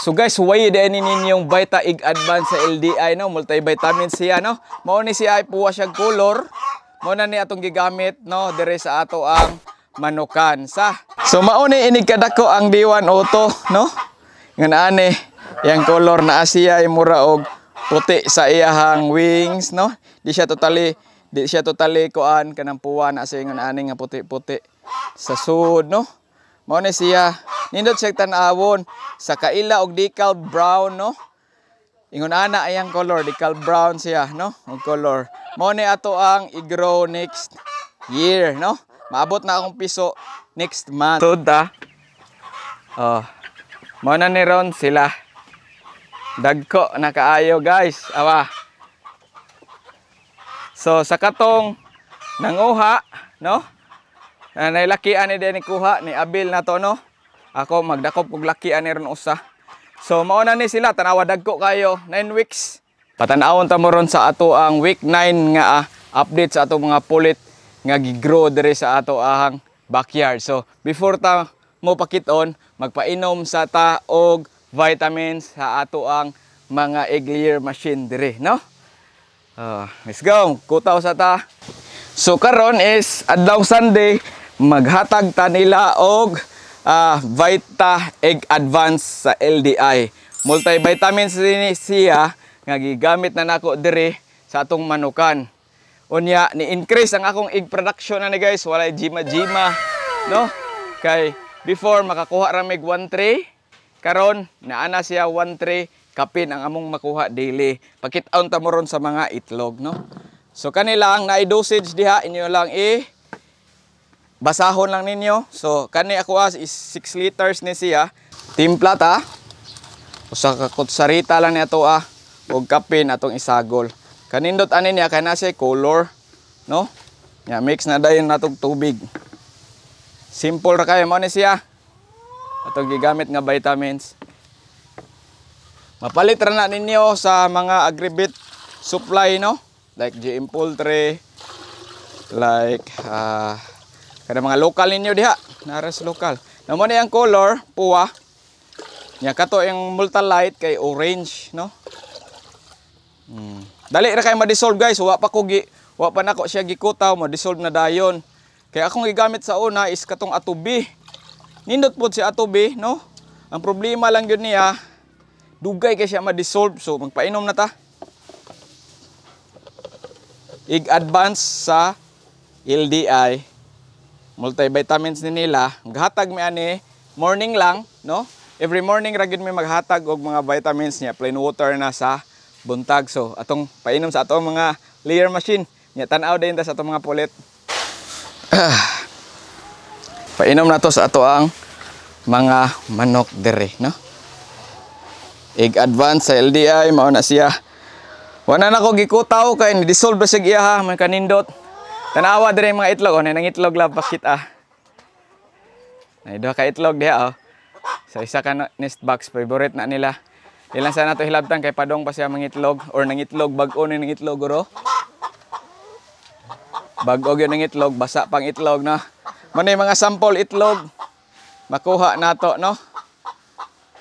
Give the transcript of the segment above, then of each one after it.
So guys, huwag din ninyong Vita Egg Advance sa LDI, no? Multivitamin siya, no? Mao ni siya ay puwa siyang color. Mao na ni atong gigamit, no? Dire sa ato ang manukan sa. So mao ni inig kadako ang D1 Auto, no? Ngan ani, yang color na siya ay mura og puti sa iyahang wings, no? Di siya totally kuan kanang puwa na siya ngan ani nga puti-puti sa sud, no? Mao ni siya nindot siya tan-awon sa kaila og decal brown, no? Ingon ana ayang color decal brown siya, no? Og color. Mao ni ato ang i-grow next year, no? Maabot na akong piso next month. Tuda. Oh. Mao na ni ron sila. Dagko na kaayo guys. Awa. So sa katong nanguha, no? Nailakian ni din kuha ni Abil na to, no? Ako magdakop kog lakian ni ron usa. So mao na ni sila tanawa dagko kayo 9 weeks. Patanawon ta mo ron sa ato ang week 9 nga update sa ato mga pulit nga gigrow dire sa ato ahang backyard. So before ta mo pakiton, magpainom sa ta og vitamins sa ato ang mga egg layer machine dire, no? Let's go. Kutaw sa ta. So karon is adlaw Sunday, maghatag ta nila og Vita Egg Advance sa LDI. Multivitamins ni siya nga gigamit na nako dire sa atong manukan. Unya ni increase ang akong egg production na ni guys, walay jima-jima, no? Kay before makakuha ra mig 1 tray, karon naana siya 1 tray kapin ang among makuha daily. Pakit-on ta mo ron sa mga itlog, no? So kanila ang na-dosage diha inyo lang basahon lang ninyo. So kani ako is 6 liters ni siya. Timpla ta. Usa ka kutsarita lang ni ato og kapin atong isagol. Kanindot ani niya kay na siya color, no? Ya mix na dayon natong tubig. Simple ra kay mo ni siya. Atong gigamit nga vitamins. Mapalit ra na ninyo sa mga agribit supply, no? Like GM Poultry, like kada mga local ninyo diha, naras local. Namo ni ang color puwa. Nya kato yung Multilight kay orange, no? Dali ra kay ma-dissolve guys, wa pa nako siya gikutaw, ma-dissolve na dayon. Kaya akong gigamit sa una is katong atubi. Nindot pod si atubi, no? Ang problema lang gyud niya, dugay kay siya ma-dissolve, so magpainom na ta. Egg Advance sa LDI. Multivitamins ni nila. Maghatag mi ani morning lang, no? Every morning ra gyud mi maghatag og mga vitamins niya, plain water na sa buntag. So atong painom sa atong mga layer machine. Nya tan-aw din ta sa atong mga pulit. Painom na to sa ato ang mga manok dire, no? Egg Advance sa LDI mao na siya. Wala na ko gikutaw kay ni-dissolve sa iya man kanindot. Tanawa dire mga itlog, nang itlog lang pakit Nay duha ka itlog diha Sa isa ka nest box favorite na nila. Ilan sana to hilabtan kay padong pa siya mga itlog or nang itlog bag-o ni nang itlog oro. Bag-o gyud nang itlog, basa pang itlog na. Manay mga sample itlog makuha nato, no?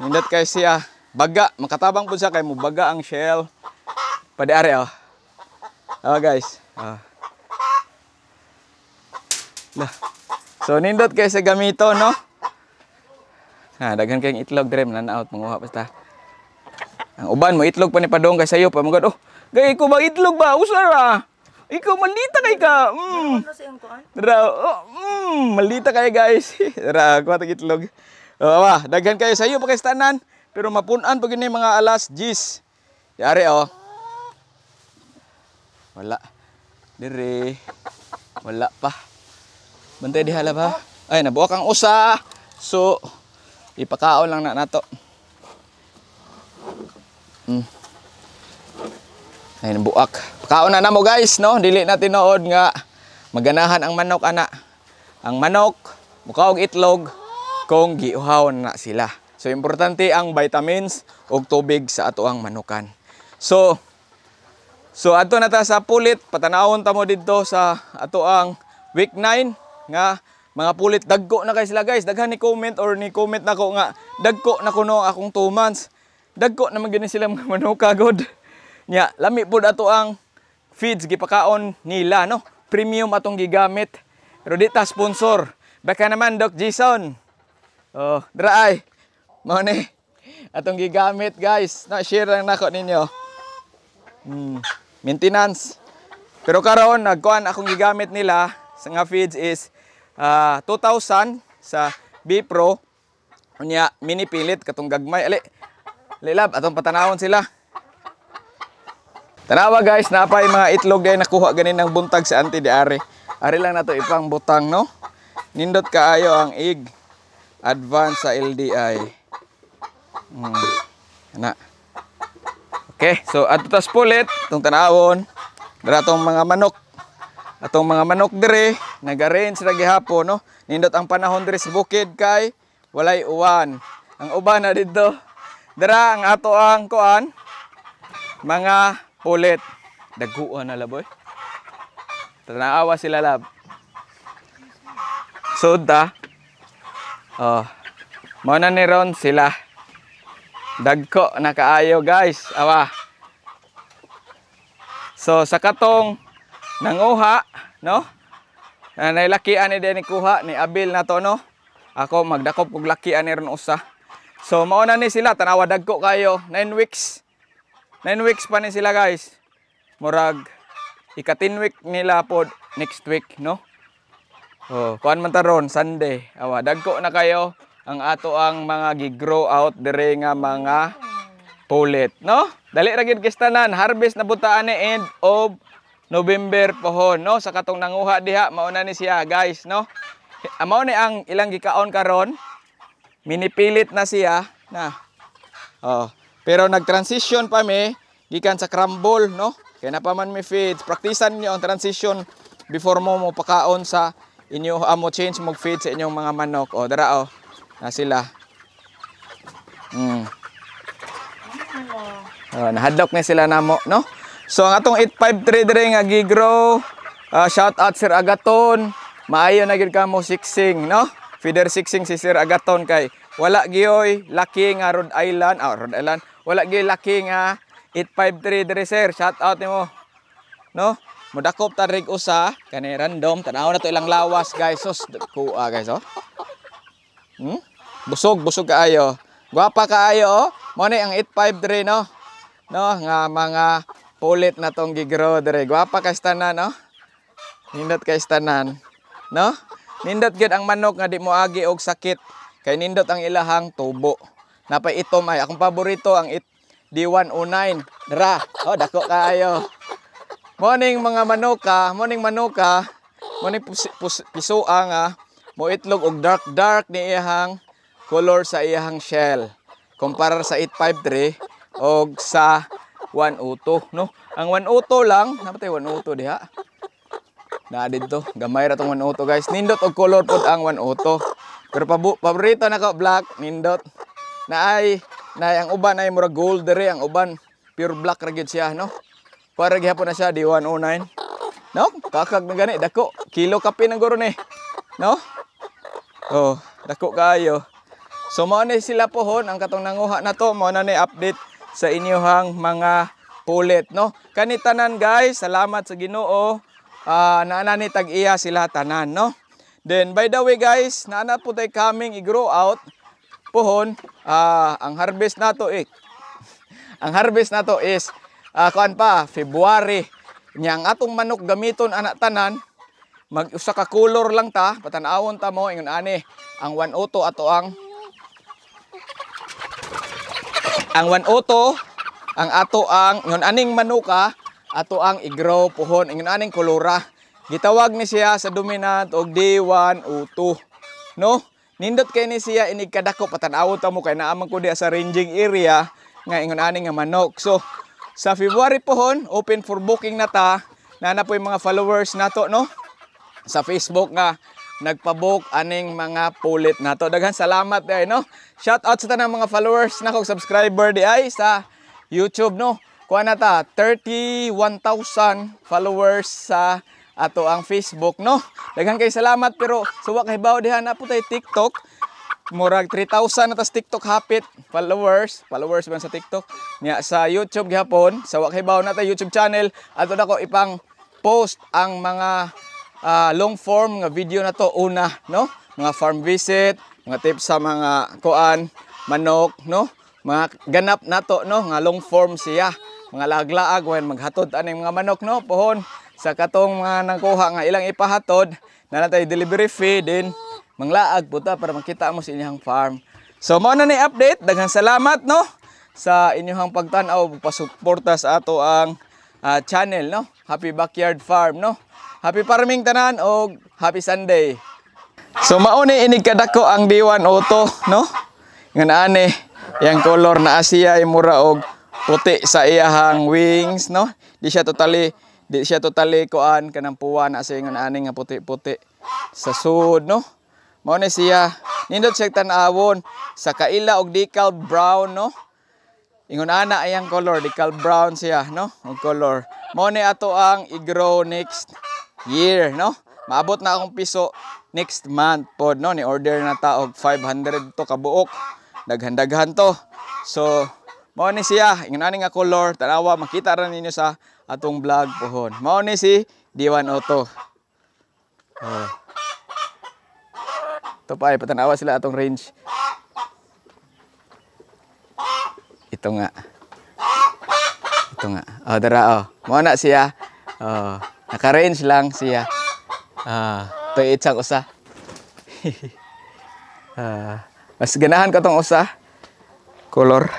Nindot kay siya baga, makatabang pud siya kay mo baga ang shell. Padi are guys. So nindot kay sa gamito, no? Daghan kayong itlog dire mananaot manguha basta. Ang uban mo itlog pa ni padong kay sayo pa magod. Gay ko ba itlog ba usara? Ikaw malita kay ka. Malita kay guys. Dara ko tag itlog. Daghan kayo sayo pa kay tanan pero mapun-an pag ni mga alas 10. Yari Wala. Dire. Wala pa. Bantay di hala ba? Ay, nabuak ang usa. So, ipakaon lang na nato. Ay, nabuak. Pakaon na mo guys, no? Dili na tinuod nga maganahan ang manok ana. Ang manok, mukaog itlog kung giuhaw na sila. So, importante ang vitamins ug tubig sa ato ang manukan. So ato na ta sa pulit, patanawon ta mo didto sa ato ang week 9 nga mga pulit dagko na kay sila guys. Daghan ni comment or ni comment nako nga dagko na kuno akong 2 months. Dagko naman gani sila mga manuka god. Nya lami pud ato ang feeds gipakaon nila no. Premium atong gigamit. Pero di ta sponsor. Baka naman Doc Jason. Oh, dra ay. Mao ni atong gigamit guys. Na-share lang nako ninyo. Maintenance. Pero karon nagkuan akong gigamit nila sa nga feeds is 2,000 sa B Pro. Unya mini pilit katong gagmay. Ali. Lilab atong patanawon sila. Tanawa guys, napay mga itlog day nakuha ganin ng buntag sa anti di ari. Ari lang nato ipang butang no. Nindot kaayo ang egg advance sa LDI. Ana. Okay, so ato tas pulit tong tanawon. Dara tong mga manok. Atong mga manok dire nag-arrange ra gihapon no. Nindot ang panahon dire sa bukid kay walay uwan. Ang uban na didto. Dara ang ato ang kuan mga pulit. Daguan na laboy. Tanaawa sila lab. Soda. Oh. Mao na ni ron sila. Dagko na kaayo guys. Awa. So sa katong nanguha, no? Nailakian ni din kuha ni Abil na to no. Ako magdakop og lakian ni ron usa. So mao na ni sila tanawa dagko kayo 9 weeks. 9 weeks pa ni sila guys. Murag ika-10 week nila pod next week no. Oh, kuan man taron Sunday. Awa dagko na kayo ang ato ang mga gi-grow out dire nga mga pulit no. Dali ra gid kistanan harvest na butaan ni end of November pohon no sa katong nanguha diha mao na ni siya guys no. Mao ni ang ilang gikaon karon. Minipilit na siya na. Oh, pero nag-transition pa mi gikan sa crumble no. Kaya na pa man mi feeds. Praktisan niyo ang transition before mo pakaon sa inyo amo change mo feed sa inyong mga manok. O dara o. Na sila. Nahadlok na sila namo no. So ang atong 853 dire nga gi-grow. Shout out Sir Agaton. Maayo na gid kamo siksing no. Feeder siksing si Sir Agaton kay wala gioy laki nga Rhode Island. Rhode Island. Wala gioy laki nga 853 dire sir. Shout out nimo. No? Mudakop ta rig usa kani random tanaw na to ilang lawas guys. Sus kuha guys oh. Busog kaayo. Gwapa kaayo oh. Mo ni ang 853 no. No nga mga pulit na tong gigrow dire. Gwapa kay tanan no. Nindot kay tanan. No? Nindot gid ang manok nga di mo agi og sakit. Kay nindot ang ilahang tubo. Napay itom ay akong paborito ang D109. Dara. Oh dako kaayo. Morning mga manuka, morning pisua nga mo itlog og dark ni iyang color sa iyang shell. Kumpara sa 853 og sa 102 no. Ang 102 lang, napatay 102 diha. Na dito, gamay ra tong 102 guys. Nindot og color pod ang 102. Pero paborito nako black nindot. Naay ang uban ay mura gold dere, ang uban pure black ra gyud siya no. Para gihapon na siya D109. No? Kakag na gani dako. Kilo kape ng guro ni. No? Oh, dako kayo. So mao ni sila pohon ang katong nanguha na to, mao na ni update sa inyohang mga pulit no. Kani tanan guys, salamat sa Ginoo. Naana ni tag-iya sila tanan no. Then by the way guys, naana po tay coming i-grow out pohon. Ang harvest nato ang harvest nato is kuan pa February. Nya ang atong manok gamiton anak tanan mag-usa ka color lang ta, patanawon ta mo ingon ani ang 102 ato ang 102 ang ato ang ingon aning manuka ato ang i-grow pohon ingon aning kolora. Gitawag ni siya sa dominant og D102 no. Nindot kay ni siya inig kadako patanawon ta mo kay naamang ko diha sa ranging area nga ingon aning nga manok. So sa February pohon, open for booking na ta. Nana po yung mga followers nato no. Sa Facebook nga nagpa-book aning mga pulit nato. Daghan salamat day no. Shout out sa tanang mga followers nako, subscriber di ay sa YouTube no. Kuha na ta 31,000 followers sa ato ang Facebook, no? Daghang kay salamat pero suwa kay bawo diha na po tay TikTok. Murag 3,000 na tas TikTok hapit followers man sa TikTok. Nya sa YouTube gihapon, sa wa kay bawo na tay YouTube channel ato nako ipang post ang mga long form nga video na to una, no? Mga farm visit, mga tips sa mga kuan, manok, no? Mga ganap nato, no? Nga long form siya. Mga laglaag when maghatod aning mga manok, no? Pohon sa katong mga nangkuha nga ilang ipahatod na natay delivery fee din manglaag puta para makita mo sa inyong farm. So mao na ni update, daghang salamat, no? Sa inyong pagtan-aw pasuporta sa ato ang channel, no? Happy Backyard Farm, no? Happy farming tanan o happy Sunday. So mao ni inig kadako ang D1 Auto, no? Nga naani yang color na Asia ay mura og puti sa iyahang wings, no? Di siya totally kuan kanang puwan na sa ingon ani nga puti-puti sa sud, no? Mao ni siya nindot siya tan-awon sa kaila og decal brown, no? Ingon ana ayang color decal brown siya, no? Og color. Mao ni ato ang i-grow next year, no? Maabot na akong piso next month pod, no? Ni order na ta og 500 to kabuok. Daghan-daghan to. So mao ni siya, ingon ani nga color, tanawa makita ra ninyo sa atong vlog pohon. Mao ni si D1 Auto. Oh. Ito pa, patanawa sila atong range. Ito nga. Oh, dara oh. Mao na siya. Oh, naka-range lang siya. Tuit sang usa. Mas ganahan ko tong usa. Color.